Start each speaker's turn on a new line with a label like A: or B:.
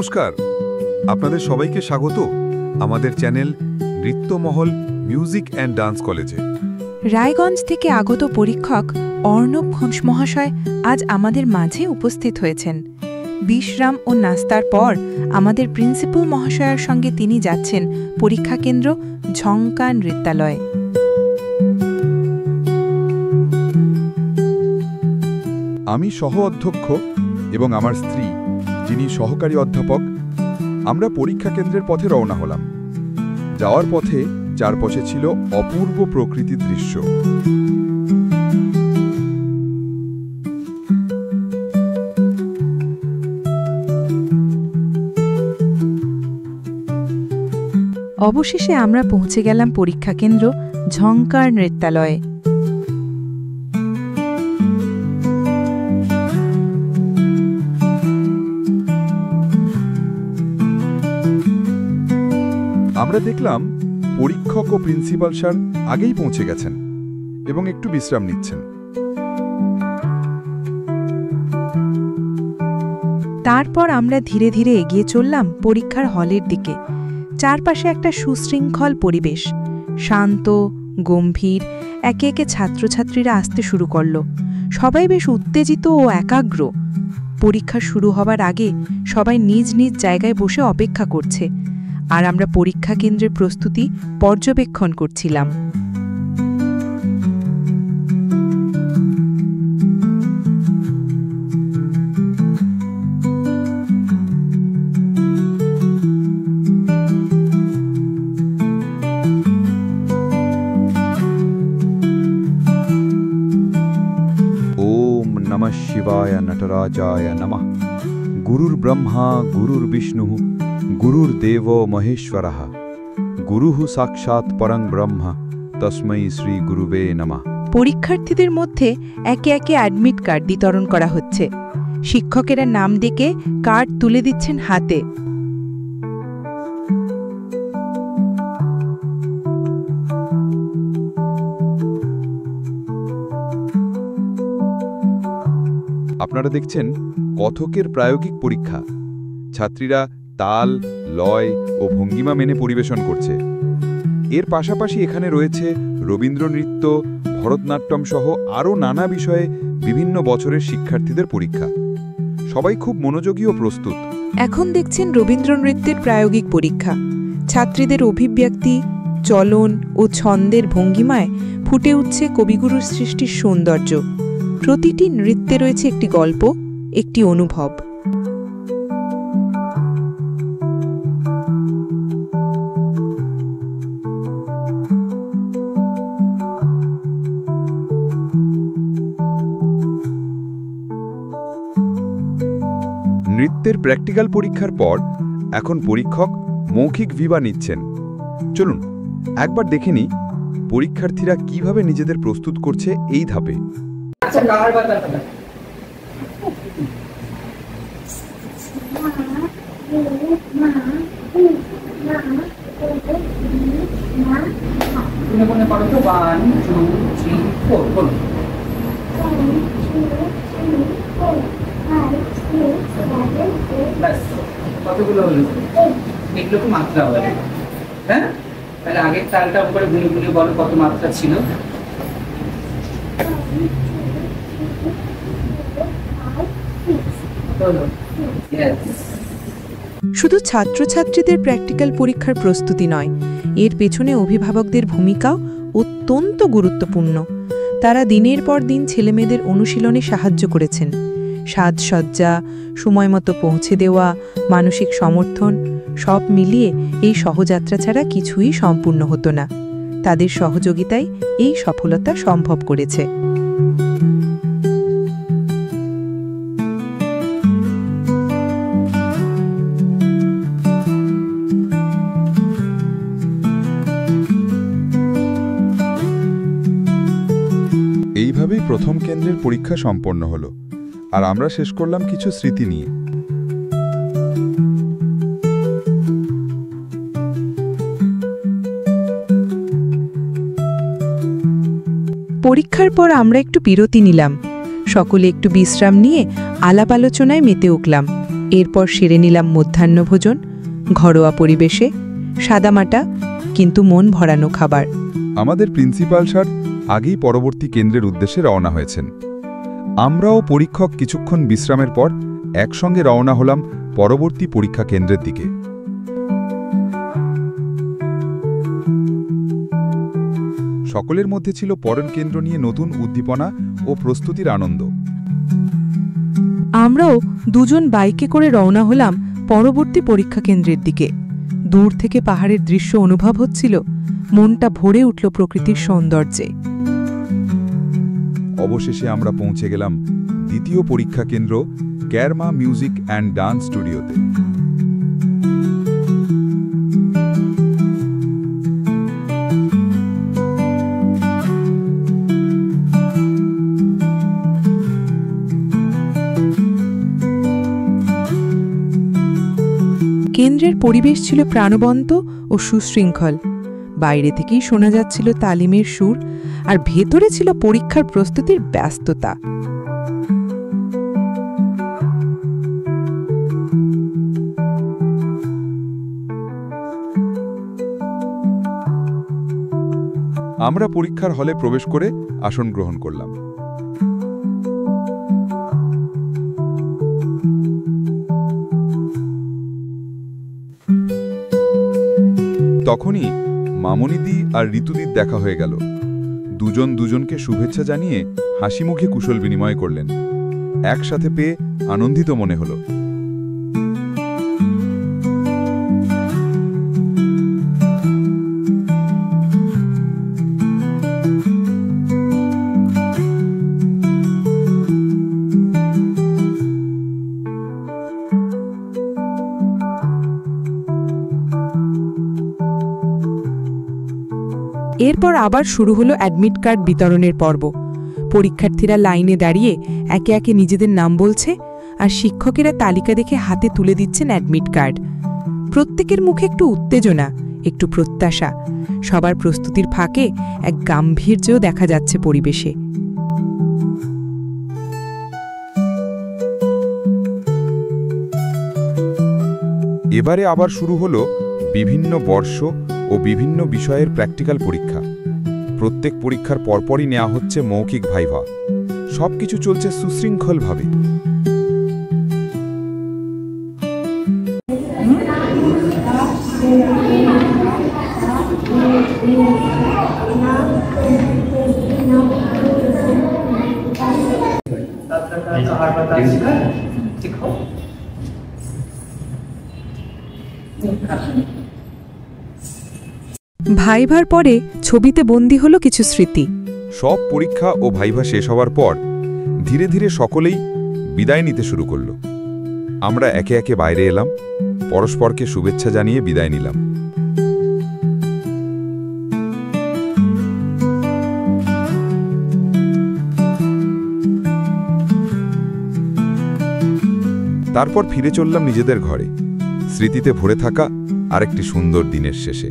A: নমস্কার, আপনাদের সবাইকে স্বাগত আমাদের চ্যানেল নৃত্যমহল মিউজিক অ্যান্ড ডান্স কলেজে।
B: রায়গঞ্জ থেকে আগত পরীক্ষক অর্ণব ঘোষ মহাশয় আজ আমাদের মাঝে উপস্থিত হয়েছেন। বিশ্রাম ও নাস্তার পর আমাদের প্রিন্সিপাল মহাশয়ের সঙ্গে তিনি যাচ্ছেন পরীক্ষা কেন্দ্র ঝঙ্কা নৃত্যালয়ে।
A: আমি সহ অধ্যক্ষ এবং আমার স্ত্রী, যিনি সহকারী অধ্যাপক, আমরা পরীক্ষা কেন্দ্রের পথে রওনা হলাম। যাওয়ার পথে চারপাশে ছিল অপূর্ব প্রকৃতির দৃশ্য।
B: অবশেষে আমরা পৌঁছে গেলাম পরীক্ষা কেন্দ্র ঝঙ্কার নৃত্যালয়ে।
A: আমরা দেখলাম পরীক্ষক ও প্রিন্সিপাল স্যার আগেই পৌঁছে গেছেন এবং একটু বিশ্রাম নিচ্ছেন।
B: তারপর আমরা ধীরে ধীরে এগিয়ে চললাম পরীক্ষার হলের দিকে। চারপাশে একটা সুশৃঙ্খল পরিবেশ, শান্ত গম্ভীর। একে একে ছাত্রছাত্রীরা আসতে শুরু করল। সবাই বেশ উত্তেজিত ও একাগ্র। পরীক্ষা শুরু হবার আগে সবাই নিজ নিজ জায়গায় বসে অপেক্ষা করছে, আর আমরা পরীক্ষা কেন্দ্রের প্রস্তুতি পর্যবেক্ষণ করছিলাম।
A: ওম নমঃ শিবায় নটরাজায় নমঃ। গুরুর ব্রহ্মা গুরুর বিষ্ণু গুরুর্দেব মহেশ্বরঃ গুরুঃ সাক্ষাৎ পরং ব্রহ্ম তস্मै শ্রী গুরুবে নমঃ।
B: পরীক্ষার্থীদের মধ্যে একে একে অ্যাডমিট কার্ড বিতরণ করা হচ্ছে। শিক্ষকেরা নাম ডেকে কার্ড তুলে দিচ্ছেন হাতে।
A: আপনারা দেখছেন কথকের প্রায়োগিক পরীক্ষা। ছাত্রীরা তাল, লয় ও ভঙ্গিমা মেনে পরিবেশন করছে। এর পাশাপাশি এখানে রয়েছে রবীন্দ্র নৃত্য, ভরতনাট্যম সহ আরও নানা বিষয়ে বিভিন্ন বছরের শিক্ষার্থীদের পরীক্ষা। সবাই খুব মনোযোগী ও প্রস্তুত।
B: এখন দেখছেন রবীন্দ্র নৃত্যের প্রায়োগিক পরীক্ষা। ছাত্রীদের অভিব্যক্তি, চলন ও ছন্দের ভঙ্গিমায় ফুটে উঠছে কবিগুরুর সৃষ্টির সৌন্দর্য। প্রতিটি নৃত্যে রয়েছে একটি গল্প, একটি অনুভব।
A: নৃত্যের প্র্যাকটিক্যাল পরীক্ষার পর এখন পরীক্ষক মৌখিক ভিবা নিচ্ছেন। চলুন একবার দেখে নিই পরীক্ষার্থীরা কিভাবে নিজেদের প্রস্তুত করছে এই ধাপে।
C: কতগুলো হলো? এগুলো তো মাত্রা হবে, হ্যাঁ? তাহলে আগের তালটা উপরে গুনে গুনে বলো কত মাত্রা ছিল।
B: শুধু ছাত্রছাত্রীদের প্র্যাকটিক্যাল পরীক্ষার প্রস্তুতি নয়, এর পেছনে অভিভাবকদের ভূমিকাও অত্যন্ত গুরুত্বপূর্ণ। তারা দিনের পর দিন ছেলেমেয়েদের অনুশীলনে সাহায্য করেছেন। সাজসজ্জা, সময়মতো পৌঁছে দেওয়া, মানসিক সমর্থন সব মিলিয়ে এই সহযাত্রা ছাড়া কিছুই সম্পূর্ণ হতো না। তাদের সহযোগিতায় এই সফলতা সম্ভব করেছে।
A: এইভাবেই প্রথম কেন্দ্রের পরীক্ষা সম্পন্ন হলো, আর আমরা শেষ করলাম কিছু স্মৃতি নিয়ে।
B: পরীক্ষার পর আমরা একটু বিরতি নিলাম। সকলে একটু বিশ্রাম নিয়ে আলাপ আলোচনায় মেতে উঠলাম। এরপর সেরে নিলাম মধ্যাহ্নভোজন, ঘরোয়া পরিবেশে, সাদামাটা কিন্তু মন ভরানো খাবার।
A: আমাদের প্রিন্সিপাল স্যার আগেই পরবর্তী কেন্দ্রের উদ্দেশ্যে রওনা হয়েছেন। আমরাও পরীক্ষক কিছুক্ষণ বিশ্রামের পর একসঙ্গে রওনা হলাম পরবর্তী পরীক্ষা কেন্দ্রের দিকে। সকলের মধ্যে ছিল পরের কেন্দ্র নিয়ে নতুন উদ্দীপনা ও প্রস্তুতির আনন্দ।
B: আমরাও দুজন বাইকে করে রওনা হলাম পরবর্তী পরীক্ষা কেন্দ্রের দিকে। দূর থেকে পাহাড়ের দৃশ্য অনুভব হচ্ছিল, মনটা ভরে উঠল প্রকৃতির সৌন্দর্যে।
A: অবশেষে আমরা পৌঁছে গেলাম দ্বিতীয় পরীক্ষা কেন্দ্র ক্যারমা মিউজিক অ্যান্ড ডান্স স্টুডিওতে।
B: কেন্দ্রের পরিবেশ ছিল প্রাণবন্ত ও সুশৃঙ্খল। বাইরে থেকেই শোনা যাচ্ছিল তালিমের সুর, আর ভেতরে ছিল পরীক্ষার প্রস্তুতির ব্যস্ততা।
A: আমরা পরীক্ষার হলে প্রবেশ করে আসন গ্রহণ করলাম। তখনই মামনিদি আর ঋতুদির দেখা হয়ে গেল। দুজন দুজনকে শুভেচ্ছা জানিয়ে হাসি মুখে কুশল বিনিময় করলেন। একসাথে পেয়ে আনন্দিত মনে হলো।
B: এরপর আবার শুরু হলো অ্যাডমিট কার্ড বিতরণের পর্ব। পরীক্ষার্থীরা লাইনে দাঁড়িয়ে একে একে নিজেদের নাম বলছে, আর শিক্ষকেরা তালিকা দেখে হাতে তুলে দিচ্ছেন অ্যাডমিট কার্ড। প্রত্যেকের মুখে একটু উত্তেজনা, একটু প্রত্যাশা। সবার প্রস্তুতির ফাঁকে এক গাম্ভীর্যও দেখা যাচ্ছে পরিবেশে।
A: এবারে আবার শুরু হলো বিভিন্ন বর্ষ ও বিভিন্ন বিষয়ের প্র্যাকটিক্যাল পরীক্ষা। প্রত্যেক পরীক্ষার পরপরই নেওয়া হচ্ছে মৌখিক ভাইভা। সবকিছু চলছে সুশৃঙ্খলভাবে।
B: ভাইভার পরে ছবিতে বন্দী হলো কিছু স্মৃতি।
A: সব পরীক্ষা ও ভাইভা শেষ হওয়ার পর ধীরে ধীরে সকলেই বিদায় নিতে শুরু করল। আমরা একে একে বাইরে এলাম, পরস্পরকে শুভেচ্ছা জানিয়ে বিদায় নিলাম। তারপর ফিরে চললাম নিজেদের ঘরে, স্মৃতিতে ভরে থাকা আরেকটি সুন্দর দিনের শেষে।